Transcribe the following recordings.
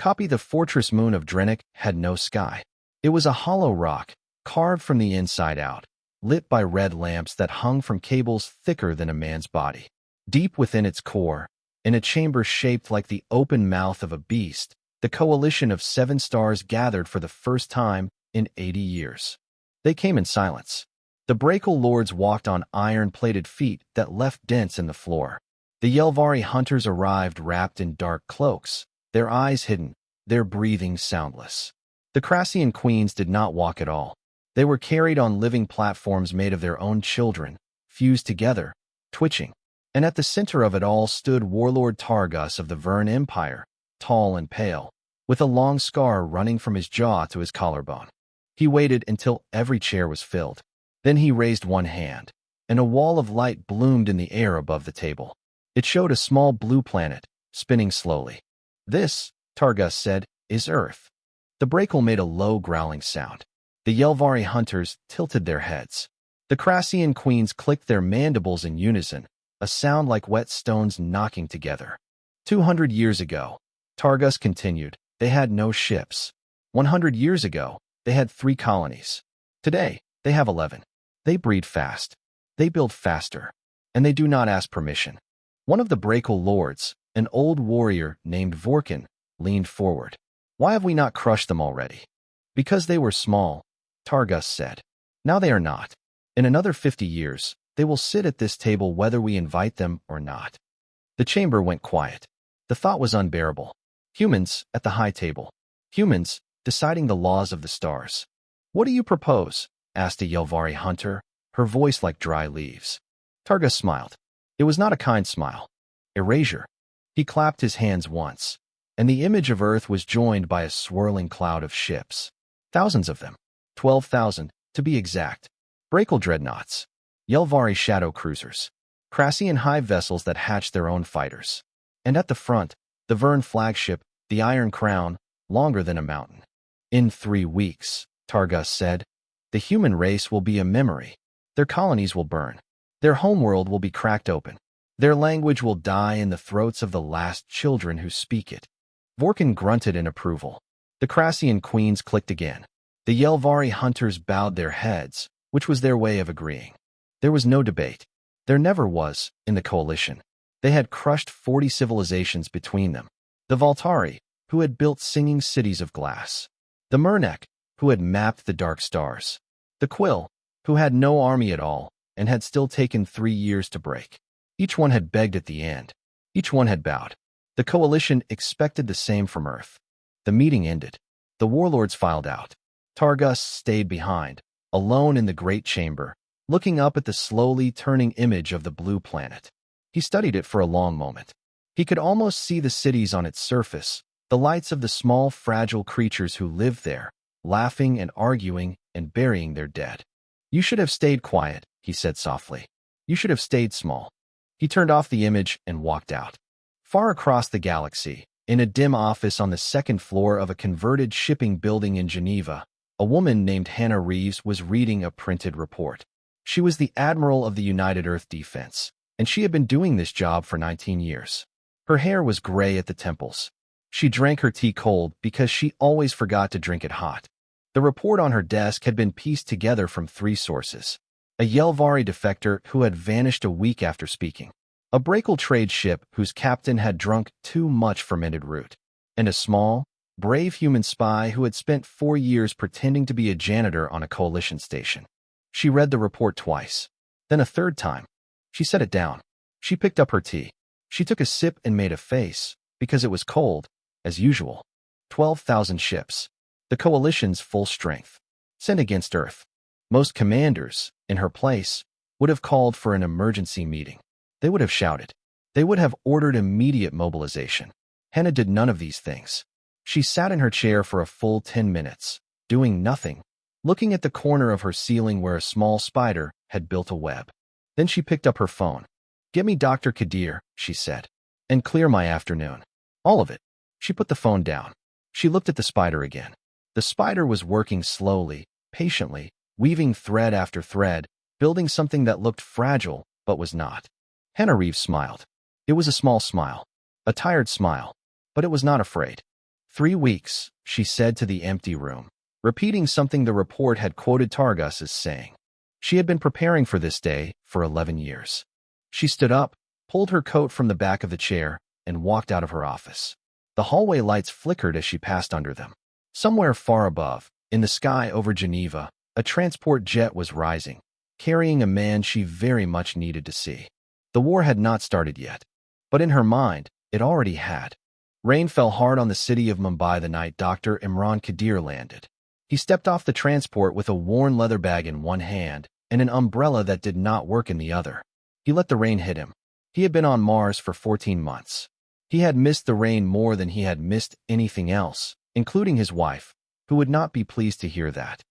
Copy the fortress moon of Drennick had no sky. It was a hollow rock, carved from the inside out, lit by red lamps that hung from cables thicker than a man's body. Deep within its core, in a chamber shaped like the open mouth of a beast, the coalition of 7 stars gathered for the first time in 80 years. They came in silence. The Brakel lords walked on iron-plated feet that left dents in the floor. The Yelvari hunters arrived wrapped in dark cloaks, their eyes hidden, their breathing soundless. The Crassian queens did not walk at all. They were carried on living platforms made of their own children, fused together, twitching. And at the center of it all stood Warlord Targus of the Vern Empire, tall and pale, with a long scar running from his jaw to his collarbone. He waited until every chair was filled. Then he raised one hand, and a wall of light bloomed in the air above the table. It showed a small blue planet, spinning slowly. "This," Targus said, "is Earth." The Brakel made a low growling sound. The Yelvari hunters tilted their heads. The Crassian queens clicked their mandibles in unison, a sound like wet stones knocking together. 200 years ago, Targus continued, they had no ships. 100 years ago, they had 3 colonies. Today, they have 11. They breed fast. They build faster. And they do not ask permission. One of the Brakel lords, an old warrior named Vorkin, leaned forward. "Why have we not crushed them already?" "Because they were small," Targus said. "Now they are not. In another 50 years, they will sit at this table whether we invite them or not." The chamber went quiet. The thought was unbearable. Humans at the high table. Humans deciding the laws of the stars. "What do you propose?" asked a Yelvari hunter, her voice like dry leaves. Targus smiled. It was not a kind smile. Erasure. He clapped his hands once, and the image of Earth was joined by a swirling cloud of ships. Thousands of them. 12,000, to be exact. Brakel dreadnoughts. Yelvari shadow cruisers. Crassian hive vessels that hatched their own fighters. And at the front, the Vern flagship, the Iron Crown, longer than a mountain. "In 3 weeks," Targus said, "the human race will be a memory. Their colonies will burn. Their homeworld will be cracked open. Their language will die in the throats of the last children who speak it." Vorkin grunted in approval. The Crassian queens clicked again. The Yelvari hunters bowed their heads, which was their way of agreeing. There was no debate. There never was, in the coalition. They had crushed 40 civilizations between them. The Voltari, who had built singing cities of glass. The Murnek, who had mapped the dark stars. The Quill, who had no army at all, and had still taken 3 years to break. Each one had begged at the end. Each one had bowed. The coalition expected the same from Earth. The meeting ended. The warlords filed out. Targus stayed behind, alone in the great chamber, looking up at the slowly turning image of the blue planet. He studied it for a long moment. He could almost see the cities on its surface, the lights of the small, fragile creatures who lived there, laughing and arguing and burying their dead. "You should have stayed quiet," he said softly. "You should have stayed small." He turned off the image and walked out. Far across the galaxy, in a dim office on the 2nd floor of a converted shipping building in Geneva, a woman named Hannah Reeves was reading a printed report. She was the Admiral of the United Earth Defense, and she had been doing this job for 19 years. Her hair was gray at the temples. She drank her tea cold because she always forgot to drink it hot. The report on her desk had been pieced together from 3 sources. A Yelvari defector who had vanished a week after speaking. A Brakel trade ship whose captain had drunk too much fermented root. And a small, brave human spy who had spent 4 years pretending to be a janitor on a coalition station. She read the report twice. Then a 3rd time. She set it down. She picked up her tea. She took a sip and made a face, because it was cold, as usual. 12,000 ships. The coalition's full strength. Sent against Earth. Most commanders, in her place, would have called for an emergency meeting. They would have shouted. They would have ordered immediate mobilization. Hannah did none of these things. She sat in her chair for a full 10 minutes, doing nothing, looking at the corner of her ceiling where a small spider had built a web. Then she picked up her phone. "Get me Dr. Kadir," she said, "and clear my afternoon. All of it." She put the phone down. She looked at the spider again. The spider was working slowly, patiently, weaving thread after thread, building something that looked fragile but was not. Hannah Reeves smiled. It was a small smile, a tired smile, but it was not afraid. 3 weeks, she said to the empty room, repeating something the report had quoted Targus as saying. She had been preparing for this day for 11 years. She stood up, pulled her coat from the back of the chair, and walked out of her office. The hallway lights flickered as she passed under them. Somewhere far above, in the sky over Geneva, a transport jet was rising, carrying a man she very much needed to see. The war had not started yet, but in her mind, it already had. Rain fell hard on the city of Mumbai the night Dr. Imran Kadir landed. He stepped off the transport with a worn leather bag in one hand and an umbrella that did not work in the other. He let the rain hit him. He had been on Mars for 14 months. He had missed the rain more than he had missed anything else, including his wife, who would not be pleased to hear that.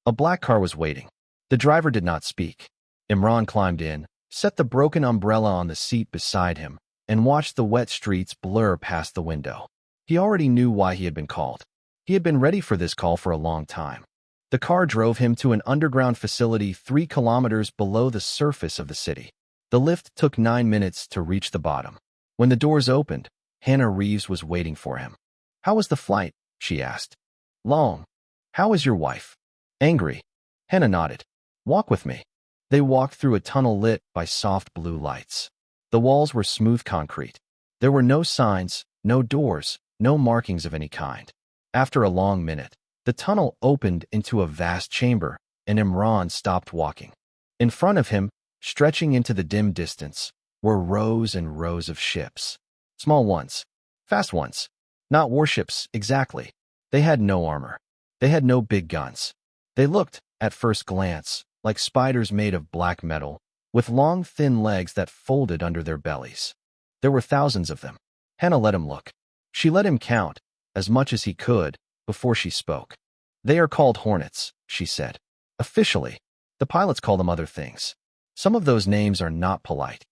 A black car was waiting. The driver did not speak. Imran climbed in, set the broken umbrella on the seat beside him, and watched the wet streets blur past the window. He already knew why he had been called. He had been ready for this call for a long time. The car drove him to an underground facility 3 kilometers below the surface of the city. The lift took 9 minutes to reach the bottom. When the doors opened, Hannah Reeves was waiting for him. "How was the flight?" she asked. "Long." "How is your wife?" "Angry." Hannah nodded. "Walk with me." They walked through a tunnel lit by soft blue lights. The walls were smooth concrete. There were no signs, no doors, no markings of any kind. After a long minute, the tunnel opened into a vast chamber, and Imran stopped walking. In front of him, stretching into the dim distance, were rows and rows of ships. Small ones. Fast ones. Not warships, exactly. They had no armor. They had no big guns. They looked, at first glance, like spiders made of black metal, with long, thin legs that folded under their bellies. There were thousands of them. Hannah let him look. She let him count, as much as he could, before she spoke. "They are called Hornets," she said. "Officially. The pilots call them other things. Some of those names are not polite."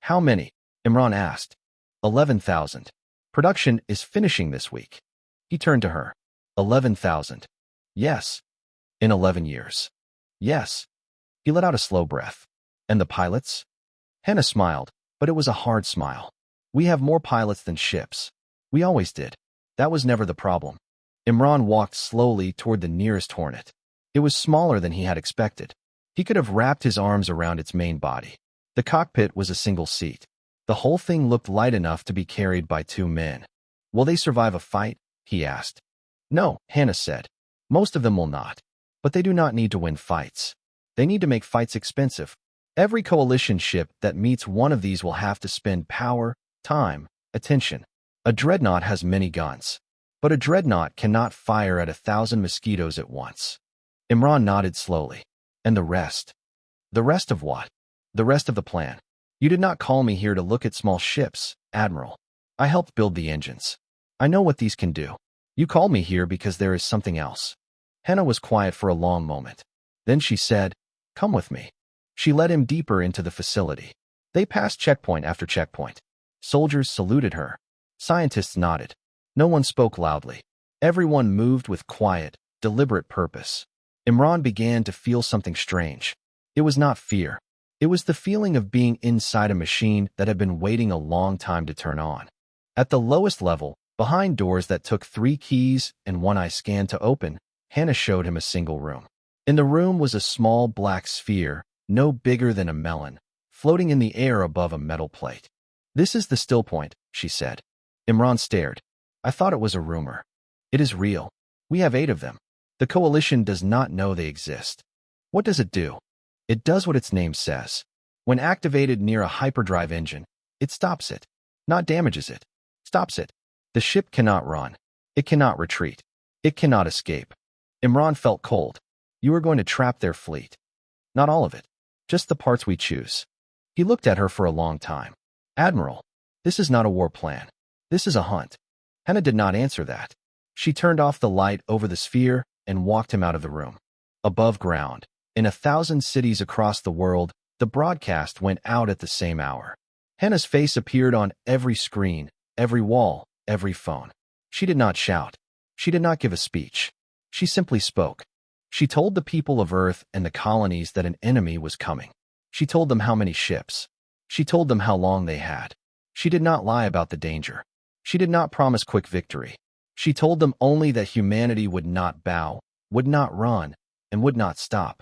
"How many?" Imran asked. 11,000. Production is finishing this week." He turned to her. 11,000. "Yes." "In 11 years." "Yes." He let out a slow breath. "And the pilots?" Hannah smiled, but it was a hard smile. "We have more pilots than ships. We always did. That was never the problem." Imran walked slowly toward the nearest Hornet. It was smaller than he had expected. He could have wrapped his arms around its main body. The cockpit was a single seat. The whole thing looked light enough to be carried by 2 men. "Will they survive a fight?" he asked. "No," Hannah said. "Most of them will not. But they do not need to win fights. They need to make fights expensive. Every coalition ship that meets one of these will have to spend power, time, attention. A dreadnought has many guns. But a dreadnought cannot fire at 1,000 mosquitoes at once." Imran nodded slowly. "And the rest?" "The rest of what?" "The rest of the plan. You did not call me here to look at small ships, Admiral. I helped build the engines. I know what these can do. You called me here because there is something else." Hannah was quiet for a long moment. Then she said, "Come with me." She led him deeper into the facility. They passed checkpoint after checkpoint. Soldiers saluted her. Scientists nodded. No one spoke loudly. Everyone moved with quiet, deliberate purpose. Imran began to feel something strange. It was not fear. It was the feeling of being inside a machine that had been waiting a long time to turn on. At the lowest level, behind doors that took 3 keys and 1 eye scan to open, Hannah showed him a single room. In the room was a small black sphere, no bigger than a melon, floating in the air above a metal plate. "This is the still point," she said. Imran stared. "I thought it was a rumor." "It is real. We have 8 of them. The coalition does not know they exist." "What does it do?" "It does what its name says. When activated near a hyperdrive engine, it stops it. Not damages it. Stops it. The ship cannot run. It cannot retreat. It cannot escape." Imran felt cold. "You are going to trap their fleet." "Not all of it. Just the parts we choose." He looked at her for a long time. "Admiral, this is not a war plan. This is a hunt." Hannah did not answer that. She turned off the light over the sphere and walked him out of the room. Above ground, in 1,000 cities across the world, the broadcast went out at the same hour. Hannah's face appeared on every screen, every wall, every phone. She did not shout. She did not give a speech. She simply spoke. She told the people of Earth and the colonies that an enemy was coming. She told them how many ships. She told them how long they had. She did not lie about the danger. She did not promise quick victory. She told them only that humanity would not bow, would not run, and would not stop.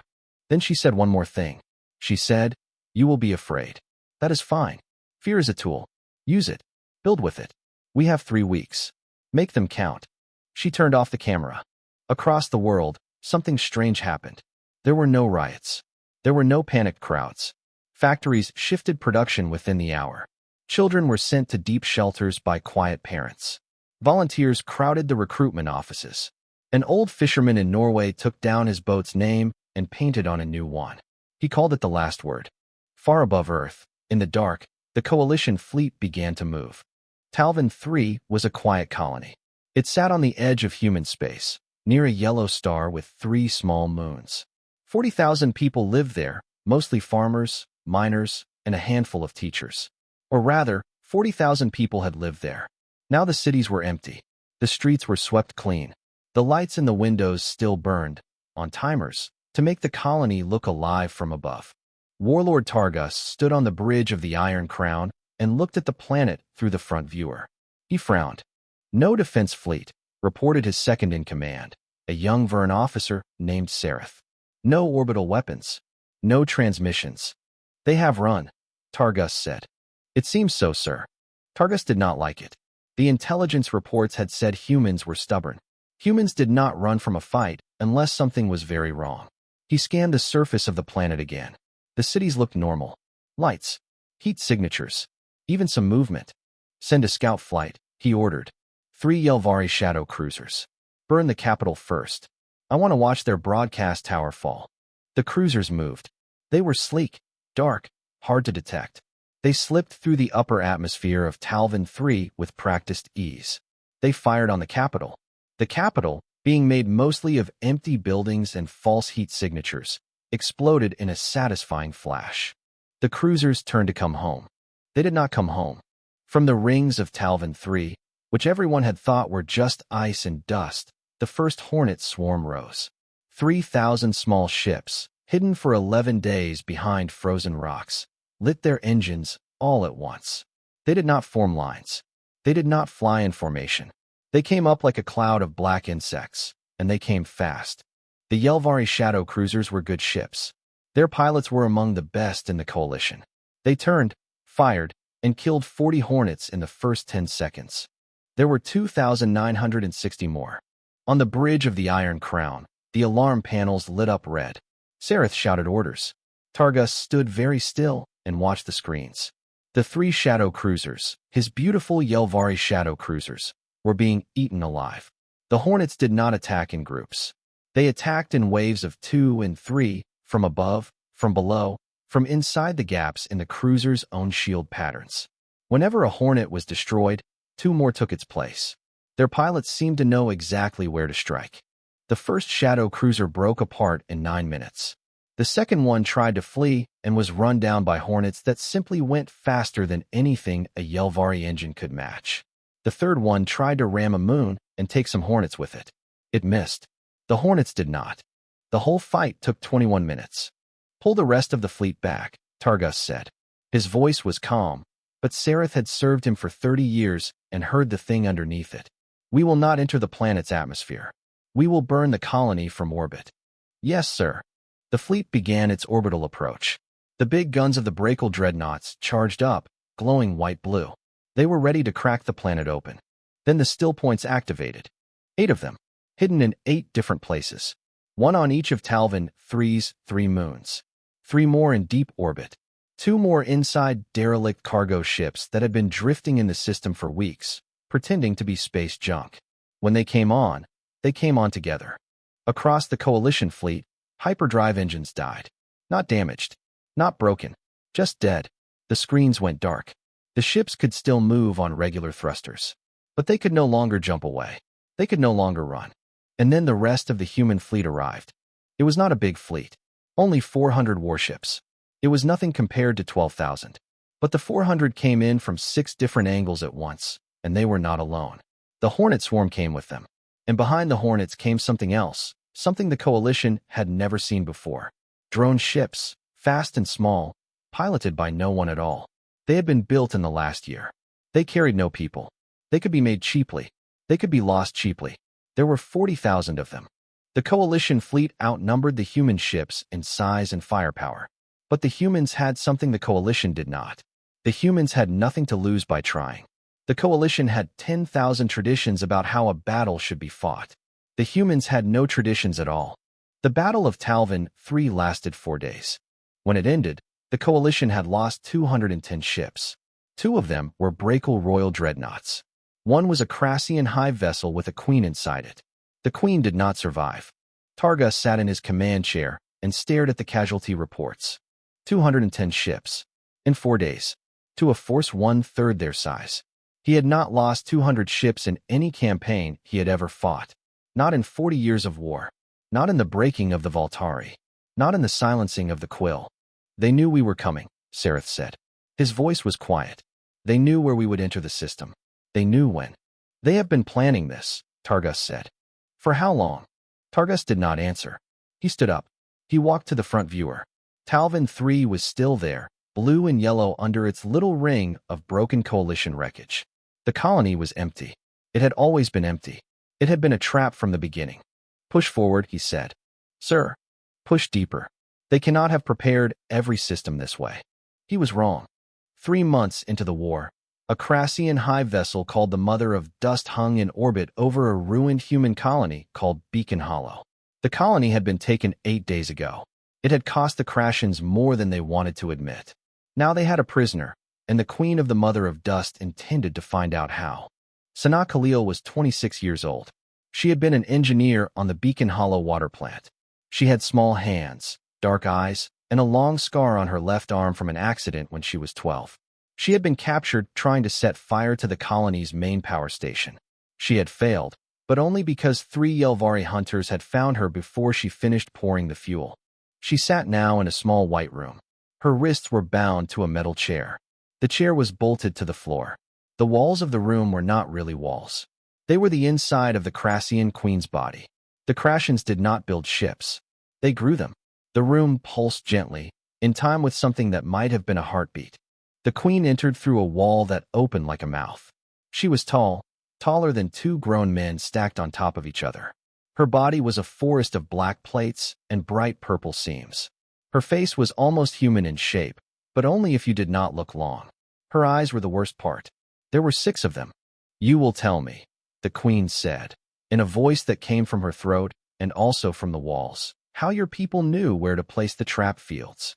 Then she said one more thing. She said, "You will be afraid. That is fine. Fear is a tool. Use it. Build with it. We have 3 weeks. Make them count." She turned off the camera. Across the world, something strange happened. There were no riots. There were no panicked crowds. Factories shifted production within the hour. Children were sent to deep shelters by quiet parents. Volunteers crowded the recruitment offices. An old fisherman in Norway took down his boat's name and painted on a new one. He called it the last word. Far above Earth, in the dark, the coalition fleet began to move. Talvin 3 was a quiet colony. It sat on the edge of human space, near a yellow star with 3 small moons. 40,000 people lived there, mostly farmers, miners, and a handful of teachers. Or rather, 40,000 people had lived there. Now the cities were empty. The streets were swept clean. The lights in the windows still burned, on timers, to make the colony look alive from above. Warlord Targus stood on the bridge of the Iron Crown and looked at the planet through the front viewer. He frowned. No defense fleet, reported his second-in-command, a young Vern officer named Sereth. No orbital weapons. No transmissions. "They have run," Targus said. "It seems so, sir." Targus did not like it. The intelligence reports had said humans were stubborn. Humans did not run from a fight unless something was very wrong. He scanned the surface of the planet again. The cities looked normal. Lights. Heat signatures. Even some movement. "Send a scout flight," he ordered. 3 Yelvari shadow cruisers. "Burn the capital first. I want to watch their broadcast tower fall." The cruisers moved. They were sleek, dark, hard to detect. They slipped through the upper atmosphere of Talvin 3 with practiced ease. They fired on the capital. The capital, being made mostly of empty buildings and false heat signatures, exploded in a satisfying flash. The cruisers turned to come home. They did not come home. From the rings of Talvin 3, which everyone had thought were just ice and dust, the first hornet swarm rose. 3,000 small ships, hidden for 11 days behind frozen rocks, lit their engines all at once. They did not form lines. They did not fly in formation. They came up like a cloud of black insects, and they came fast. The Yelvari shadow cruisers were good ships. Their pilots were among the best in the coalition. They turned, fired, and killed 40 hornets in the first 10 seconds. There were 2,960 more. On the bridge of the Iron Crown, the alarm panels lit up red. Sereth shouted orders. Targus stood very still and watched the screens. The 3 shadow cruisers, his beautiful Yelvari shadow cruisers, were being eaten alive. The hornets did not attack in groups. They attacked in waves of 2 and 3, from above, from below, from inside the gaps in the cruiser's own shield patterns. Whenever a hornet was destroyed, 2 more took its place. Their pilots seemed to know exactly where to strike. The first shadow cruiser broke apart in 9 minutes. The second one tried to flee and was run down by hornets that simply went faster than anything a Yelvari engine could match. The third one tried to ram a moon and take some hornets with it. It missed. The hornets did not. The whole fight took 21 minutes. "Pull the rest of the fleet back," Targus said. His voice was calm, but Sereth had served him for 30 years and heard the thing underneath it. "We will not enter the planet's atmosphere. We will burn the colony from orbit." "Yes, sir." The fleet began its orbital approach. The big guns of the Brakel dreadnoughts charged up, glowing white-blue. They were ready to crack the planet open. Then the still points activated. 8 of them, hidden in 8 different places. 1 on each of Talvin 3's 3 moons. 3 more in deep orbit. 2 more inside derelict cargo ships that had been drifting in the system for weeks, pretending to be space junk. When they came on together. Across the coalition fleet, hyperdrive engines died. Not damaged. Not broken. Just dead. The screens went dark. The ships could still move on regular thrusters. But they could no longer jump away. They could no longer run. And then the rest of the human fleet arrived. It was not a big fleet. Only 400 warships. It was nothing compared to 12,000. But the 400 came in from 6 different angles at once, and they were not alone. The Hornet swarm came with them. And behind the Hornets came something else, something the Coalition had never seen before. Drone ships, fast and small, piloted by no one at all. They had been built in the last year. They carried no people. They could be made cheaply. They could be lost cheaply. There were 40,000 of them. The coalition fleet outnumbered the human ships in size and firepower. But the humans had something the coalition did not. The humans had nothing to lose by trying. The coalition had 10,000 traditions about how a battle should be fought. The humans had no traditions at all. The Battle of Talvin 3 lasted 4 days. When it ended, the coalition had lost 210 ships. 2 of them were Brakel Royal Dreadnoughts. One was a Crassian hive vessel with a queen inside it. The queen did not survive. Targa sat in his command chair and stared at the casualty reports. 210 ships. In 4 days. To a force 1/3 their size. He had not lost 200 ships in any campaign he had ever fought. Not in 40 years of war. Not in the breaking of the Voltari. Not in the silencing of the Quill. They knew we were coming, Sareth said. His voice was quiet. They knew where we would enter the system. They knew when. They have been planning this, Targus said. For how long? Targus did not answer. He stood up. He walked to the front viewer. Talvin 3 was still there, blue and yellow under its little ring of broken coalition wreckage. The colony was empty. It had always been empty. It had been a trap from the beginning. Push forward, he said. Sir. Push deeper. They cannot have prepared every system this way. He was wrong. 3 months into the war, a Crassian hive vessel called the Mother of Dust hung in orbit over a ruined human colony called Beacon Hollow. The colony had been taken 8 days ago. It had cost the Crassians more than they wanted to admit. Now they had a prisoner, and the Queen of the Mother of Dust intended to find out how. Sana Khalil was 26 years old. She had been an engineer on the Beacon Hollow water plant. She had small hands, dark eyes, and a long scar on her left arm from an accident when she was 12. She had been captured trying to set fire to the colony's main power station. She had failed, but only because 3 Yelvari hunters had found her before she finished pouring the fuel. She sat now in a small white room. Her wrists were bound to a metal chair. The chair was bolted to the floor. The walls of the room were not really walls. They were the inside of the Crassian queen's body. The Crassians did not build ships. They grew them. The room pulsed gently, in time with something that might have been a heartbeat. The queen entered through a wall that opened like a mouth. She was tall, taller than 2 grown men stacked on top of each other. Her body was a forest of black plates and bright purple seams. Her face was almost human in shape, but only if you did not look long. Her eyes were the worst part. There were 6 of them. You will tell me, the queen said, in a voice that came from her throat and also from the walls, how your people knew where to place the trap fields.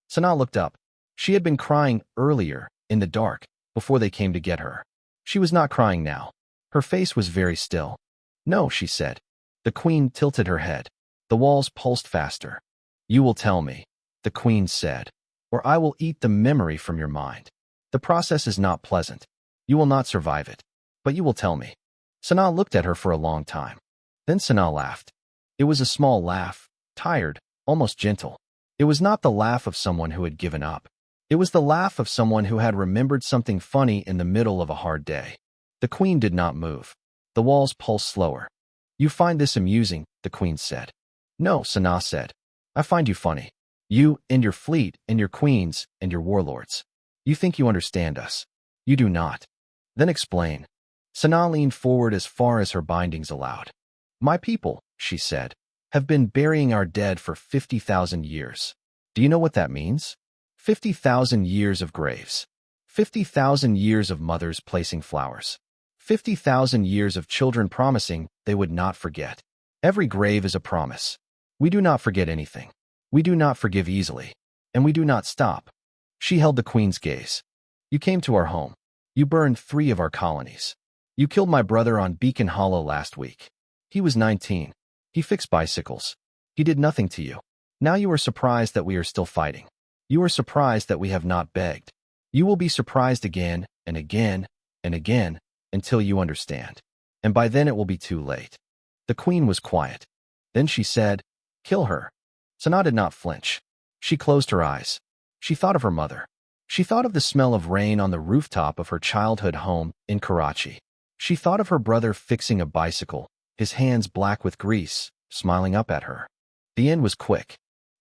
Sana looked up. She had been crying earlier, in the dark, before they came to get her. She was not crying now. Her face was very still. No, she said. The queen tilted her head. The walls pulsed faster. You will tell me, the queen said, or I will eat the memory from your mind. The process is not pleasant. You will not survive it. But you will tell me. Sana looked at her for a long time. Then Sana laughed. It was a small laugh, tired, almost gentle. It was not the laugh of someone who had given up. It was the laugh of someone who had remembered something funny in the middle of a hard day. The queen did not move. The walls pulsed slower. You find this amusing, the queen said. No, Sana said. I find you funny. You and your fleet and your queens and your warlords. You think you understand us. You do not. Then explain. Sana leaned forward as far as her bindings allowed. My people, she said, have been burying our dead for 50,000 years. Do you know what that means? 50,000 years of graves. 50,000 years of mothers placing flowers. 50,000 years of children promising they would not forget. Every grave is a promise. We do not forget anything. We do not forgive easily. And we do not stop. She held the queen's gaze. You came to our home. You burned 3 of our colonies. You killed my brother on Beacon Hollow last week. He was 19. He fixed bicycles. He did nothing to you. Now you are surprised that we are still fighting. You are surprised that we have not begged. You will be surprised again and again and again until you understand. And by then it will be too late. The queen was quiet. Then she said, kill her. Sana did not flinch. She closed her eyes. She thought of her mother. She thought of the smell of rain on the rooftop of her childhood home in Karachi. She thought of her brother fixing a bicycle, his hands black with grease, smiling up at her. The end was quick.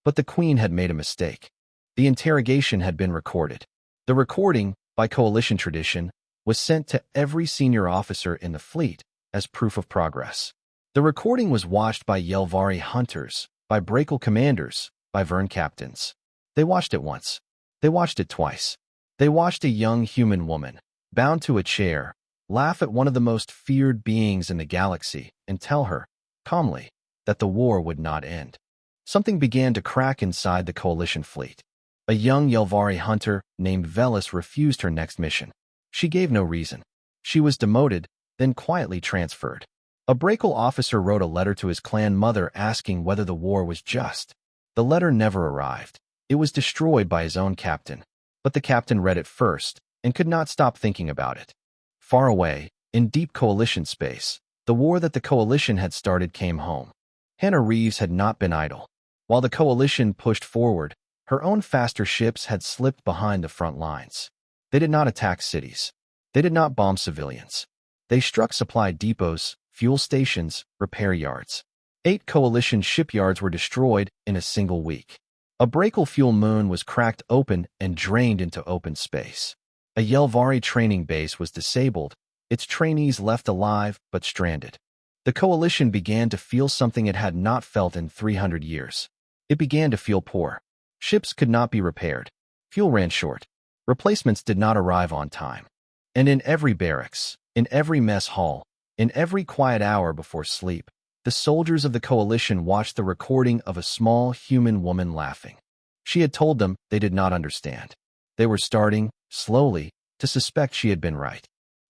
But the queen had made a mistake. The interrogation had been recorded. The recording, by coalition tradition, was sent to every senior officer in the fleet as proof of progress. The recording was watched by Yelvari hunters, by Brakel commanders, by Vern captains. They watched it once. They watched it twice. They watched a young human woman, bound to a chair, laugh at one of the most feared beings in the galaxy and tell her, calmly, that the war would not end. Something began to crack inside the Coalition fleet. A young Yelvari hunter named Velis refused her next mission. She gave no reason. She was demoted, then quietly transferred. A Brakel officer wrote a letter to his clan mother asking whether the war was just. The letter never arrived. It was destroyed by his own captain. But the captain read it first and could not stop thinking about it. Far away, in deep Coalition space, the war that the Coalition had started came home. Hannah Reeves had not been idle. While the Coalition pushed forward, her own faster ships had slipped behind the front lines. They did not attack cities. They did not bomb civilians. They struck supply depots, fuel stations, repair yards. 8 Coalition shipyards were destroyed in a single week. A Brakel fuel moon was cracked open and drained into open space. A Yelvari training base was disabled, its trainees left alive but stranded. The Coalition began to feel something it had not felt in 300 years. It began to feel poor. Ships could not be repaired. Fuel ran short. Replacements did not arrive on time. And in every barracks, in every mess hall, in every quiet hour before sleep, the soldiers of the Coalition watched the recording of a small human woman laughing. She had told them they did not understand. They were starting, slowly, to suspect she had been right.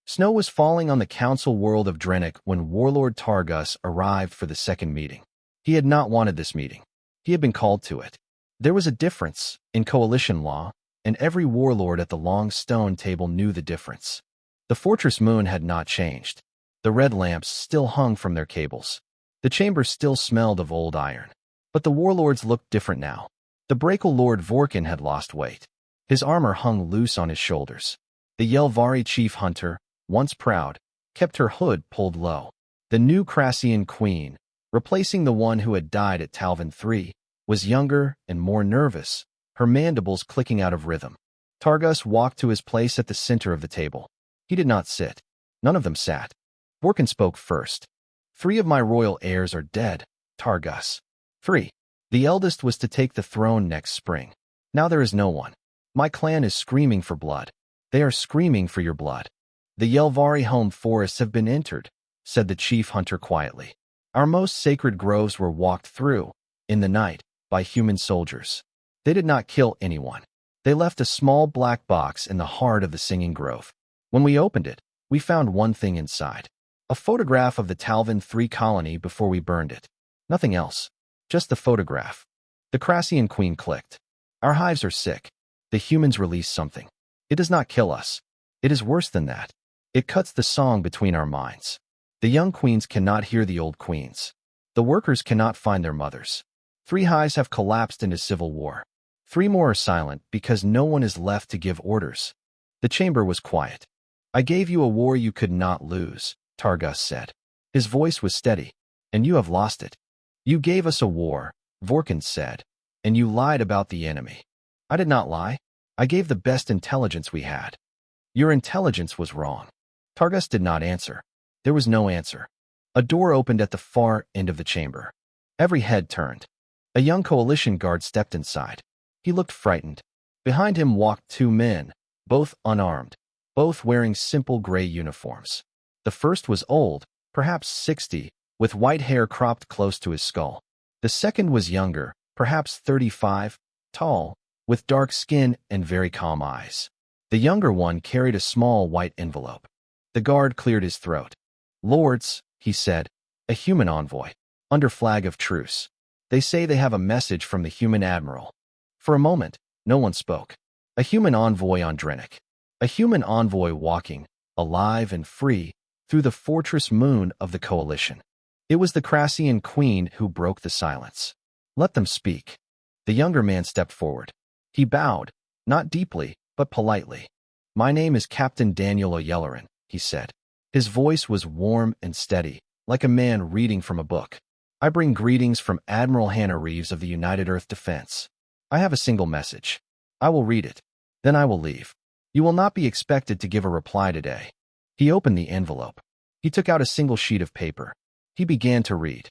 Snow was falling on the council world of Drennick when Warlord Targus arrived for the second meeting. He had not wanted this meeting. He had been called to it. There was a difference in Coalition law, and every warlord at the long stone table knew the difference. The fortress moon had not changed. The red lamps still hung from their cables. The chamber still smelled of old iron. But the warlords looked different now. The Brakel Lord Vorkin had lost weight. His armor hung loose on his shoulders. The Yelvari chief hunter, once proud, kept her hood pulled low. The new Crassian queen, replacing the one who had died at Talvin III, was younger and more nervous, her mandibles clicking out of rhythm. Targus walked to his place at the center of the table. He did not sit. None of them sat. Vorkin spoke first. 3 of my royal heirs are dead, Targus. 3. The eldest was to take the throne next spring. Now there is no one. My clan is screaming for blood. They are screaming for your blood. The Yelvari home forests have been entered, said the chief hunter quietly. Our most sacred groves were walked through, in the night, by human soldiers. They did not kill anyone. They left a small black box in the heart of the singing grove. When we opened it, we found one thing inside. A photograph of the Talvin III colony before we burned it. Nothing else. Just the photograph. The Crassian queen clicked. Our hives are sick. The humans release something. It does not kill us. It is worse than that. It cuts the song between our minds. The young queens cannot hear the old queens. The workers cannot find their mothers. 3 hives have collapsed into civil war. 3 more are silent because no one is left to give orders. The chamber was quiet. I gave you a war you could not lose, Targus said. His voice was steady. And you have lost it. You gave us a war, Vorkin said. And you lied about the enemy. I did not lie. I gave the best intelligence we had. Your intelligence was wrong. Targus did not answer. There was no answer. A door opened at the far end of the chamber. Every head turned. A young Coalition guard stepped inside. He looked frightened. Behind him walked 2 men, both unarmed, both wearing simple gray uniforms. The first was old, perhaps 60, with white hair cropped close to his skull. The second was younger, perhaps 35, tall, with dark skin and very calm eyes. The younger one carried a small white envelope. The guard cleared his throat. Lords, he said, a human envoy, under flag of truce. They say they have a message from the human admiral. For a moment, no one spoke. A human envoy on Drennick. A human envoy walking, alive and free, through the fortress moon of the Coalition. It was the Crassian queen who broke the silence. Let them speak. The younger man stepped forward. He bowed, not deeply, but politely. My name is Captain Daniel O'Yelleran, he said. His voice was warm and steady, like a man reading from a book. I bring greetings from Admiral Hannah Reeves of the United Earth Defense. I have a single message. I will read it. Then I will leave. You will not be expected to give a reply today. He opened the envelope. He took out a single sheet of paper. He began to read.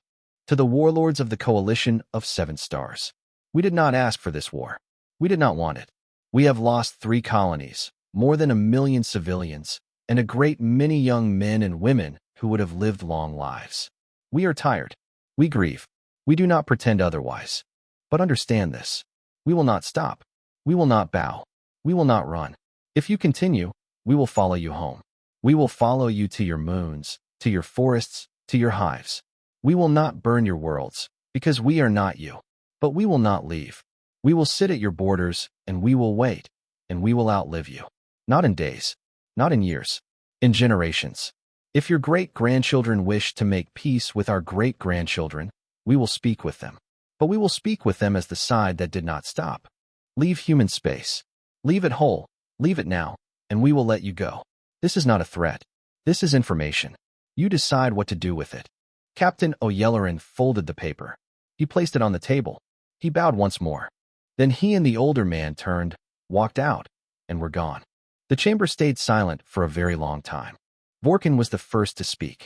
To the warlords of the Coalition of 7 Stars. We did not ask for this war. We did not want it. We have lost 3 colonies, more than 1 million civilians, and a great many young men and women who would have lived long lives. We are tired. We grieve. We do not pretend otherwise. But understand this. We will not stop. We will not bow. We will not run. If you continue, we will follow you home. We will follow you to your moons, to your forests, to your hives. We will not burn your worlds, because we are not you. But we will not leave. We will sit at your borders, and we will wait, and we will outlive you. Not in days, not in years, in generations. If your great-grandchildren wish to make peace with our great-grandchildren, we will speak with them. But we will speak with them as the side that did not stop. Leave human space. Leave it whole. Leave it now, and we will let you go. This is not a threat. This is information. You decide what to do with it. Captain O'Yelleran folded the paper. He placed it on the table. He bowed once more. Then he and the older man turned, walked out, and were gone. The chamber stayed silent for a very long time. Vorkin was the first to speak.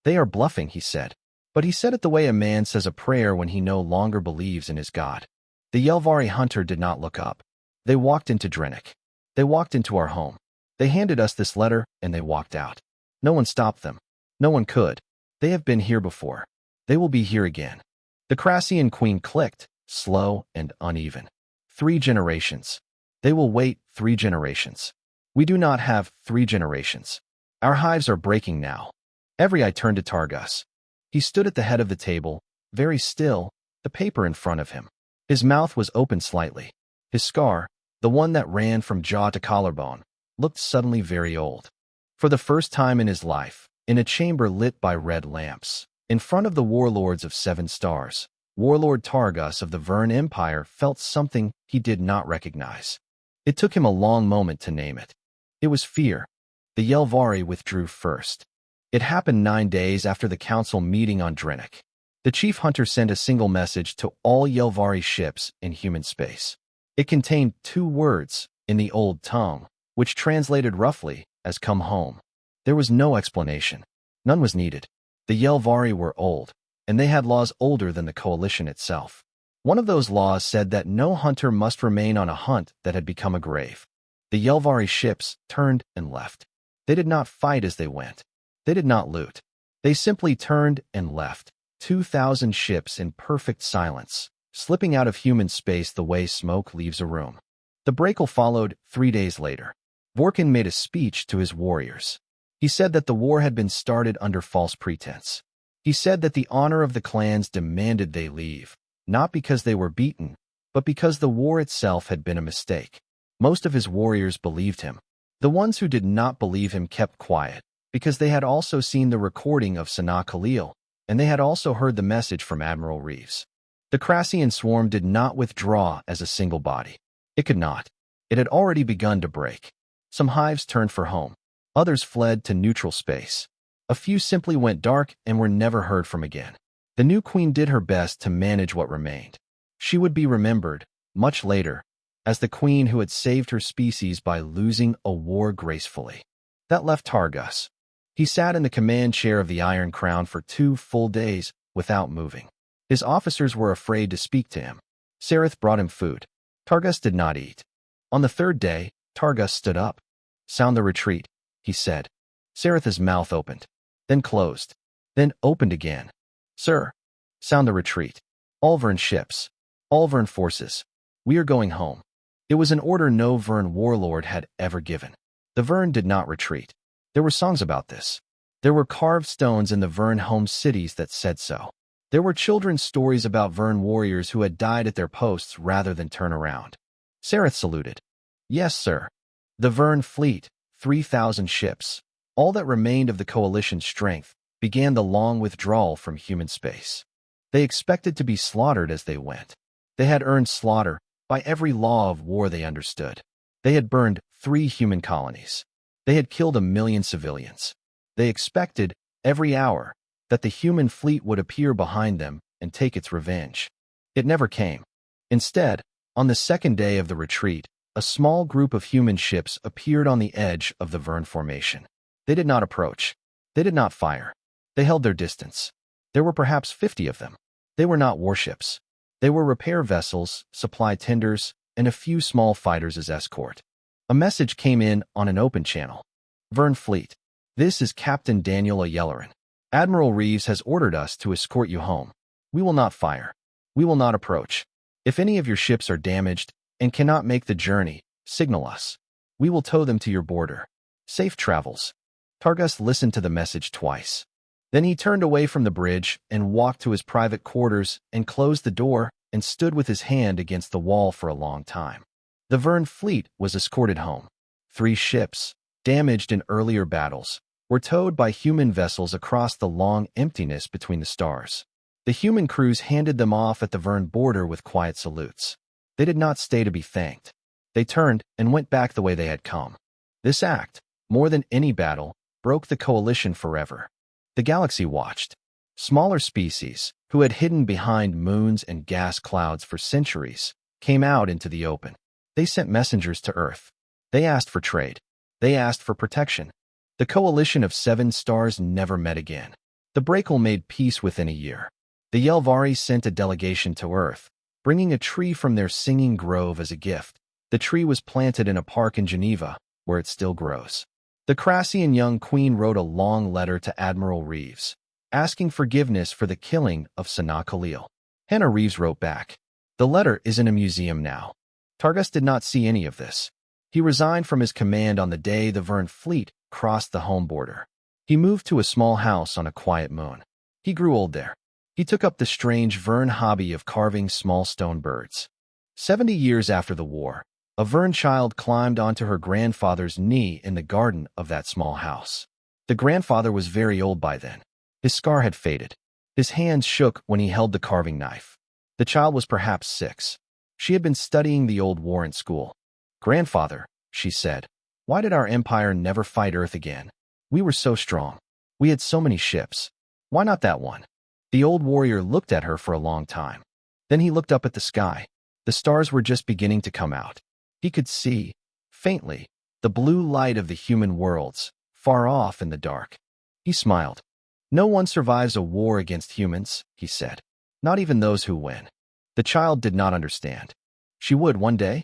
They are bluffing, he said. But he said it the way a man says a prayer when he no longer believes in his god. The Yelvari hunter did not look up. They walked into Drennick. They walked into our home. They handed us this letter, and they walked out. No one stopped them. No one could. They have been here before. They will be here again. The Crassian queen clicked, slow and uneven. 3 generations. They will wait 3 generations. We do not have 3 generations. Our hives are breaking now. Every eye turned to Targus. He stood at the head of the table, very still, the paper in front of him. His mouth was open slightly. His scar, the one that ran from jaw to collarbone, looked suddenly very old. For the first time in his life, in a chamber lit by red lamps, in front of the warlords of 7 stars, Warlord Targus of the Vern Empire felt something he did not recognize. It took him a long moment to name it. It was fear. The Yelvari withdrew first. It happened 9 days after the council meeting on Drennick. The chief hunter sent a single message to all Yelvari ships in human space. It contained 2 words in the old tongue, which translated roughly as "come home." There was no explanation. None was needed. The Yelvari were old, and they had laws older than the coalition itself. One of those laws said that no hunter must remain on a hunt that had become a grave. The Yelvari ships turned and left. They did not fight as they went. They did not loot. They simply turned and left. 2,000 ships in perfect silence, slipping out of human space the way smoke leaves a room. The breakal followed 3 days later. Vorkin made a speech to his warriors. He said that the war had been started under false pretense. He said that the honor of the clans demanded they leave, not because they were beaten, but because the war itself had been a mistake. Most of his warriors believed him. The ones who did not believe him kept quiet, because they had also seen the recording of Sanaa Khalil, and they had also heard the message from Admiral Reeves. The Crassian swarm did not withdraw as a single body. It could not. It had already begun to break. Some hives turned for home. Others fled to neutral space. A few simply went dark and were never heard from again. The new queen did her best to manage what remained. She would be remembered, much later, as the queen who had saved her species by losing a war gracefully. That left Targus. He sat in the command chair of the Iron Crown for 2 full days without moving. His officers were afraid to speak to him. Sareth brought him food. Targus did not eat. On the 3rd day, Targus stood up. "Sound the retreat," he said. Sareth's mouth opened, then closed, then opened again. "Sir, sound the retreat. All Vern ships, all Vern forces. We are going home." It was an order no Vern warlord had ever given. The Vern did not retreat. There were songs about this. There were carved stones in the Vern home cities that said so. There were children's stories about Vern warriors who had died at their posts rather than turn around. Sareth saluted. "Yes, sir." The Vern fleet, 3,000 ships, all that remained of the coalition's strength, began the long withdrawal from human space. They expected to be slaughtered as they went. They had earned slaughter by every law of war they understood. They had burned 3 human colonies. They had killed 1 million civilians. They expected, every hour, that the human fleet would appear behind them and take its revenge. It never came. Instead, on the 2nd day of the retreat, a small group of human ships appeared on the edge of the Vern formation. They did not approach. They did not fire. They held their distance. There were perhaps 50 of them. They were not warships. They were repair vessels, supply tenders, and a few small fighters as escort. A message came in on an open channel. Vern Fleet. This is Captain Daniel A. Yellerin. Admiral Reeves has ordered us to escort you home. We will not fire. We will not approach. If any of your ships are damaged and cannot make the journey, signal us. We will tow them to your border. Safe travels. Targus listened to the message twice. Then he turned away from the bridge and walked to his private quarters and closed the door and stood with his hand against the wall for a long time. The Vern fleet was escorted home. 3 ships, damaged in earlier battles, were towed by human vessels across the long emptiness between the stars. The human crews handed them off at the Vern border with quiet salutes. They did not stay to be thanked. They turned and went back the way they had come. This act, more than any battle, broke the coalition forever. The galaxy watched. Smaller species, who had hidden behind moons and gas clouds for centuries, came out into the open. They sent messengers to Earth. They asked for trade. They asked for protection. The coalition of 7 stars never met again. The Brakel made peace within a year. The Yelvari sent a delegation to Earth, bringing a tree from their singing grove as a gift. The tree was planted in a park in Geneva, where it still grows. The Crassian young queen wrote a long letter to Admiral Reeves, asking forgiveness for the killing of Sana Khalil. Hannah Reeves wrote back. The letter is in a museum now. Targus did not see any of this. He resigned from his command on the day the Vern fleet crossed the home border. He moved to a small house on a quiet moon. He grew old there. He took up the strange Vern hobby of carving small stone birds. 70 years after the war, a Vern child climbed onto her grandfather's knee in the garden of that small house. The grandfather was very old by then. His scar had faded. His hands shook when he held the carving knife. The child was perhaps 6. She had been studying the old war in school. Grandfather, she said, why did our empire never fight Earth again? We were so strong. We had so many ships. Why not that one? The old warrior looked at her for a long time. Then he looked up at the sky. The stars were just beginning to come out. He could see, faintly, the blue light of the human worlds, far off in the dark. He smiled. No one survives a war against humans, he said. Not even those who win. The child did not understand. She would one day.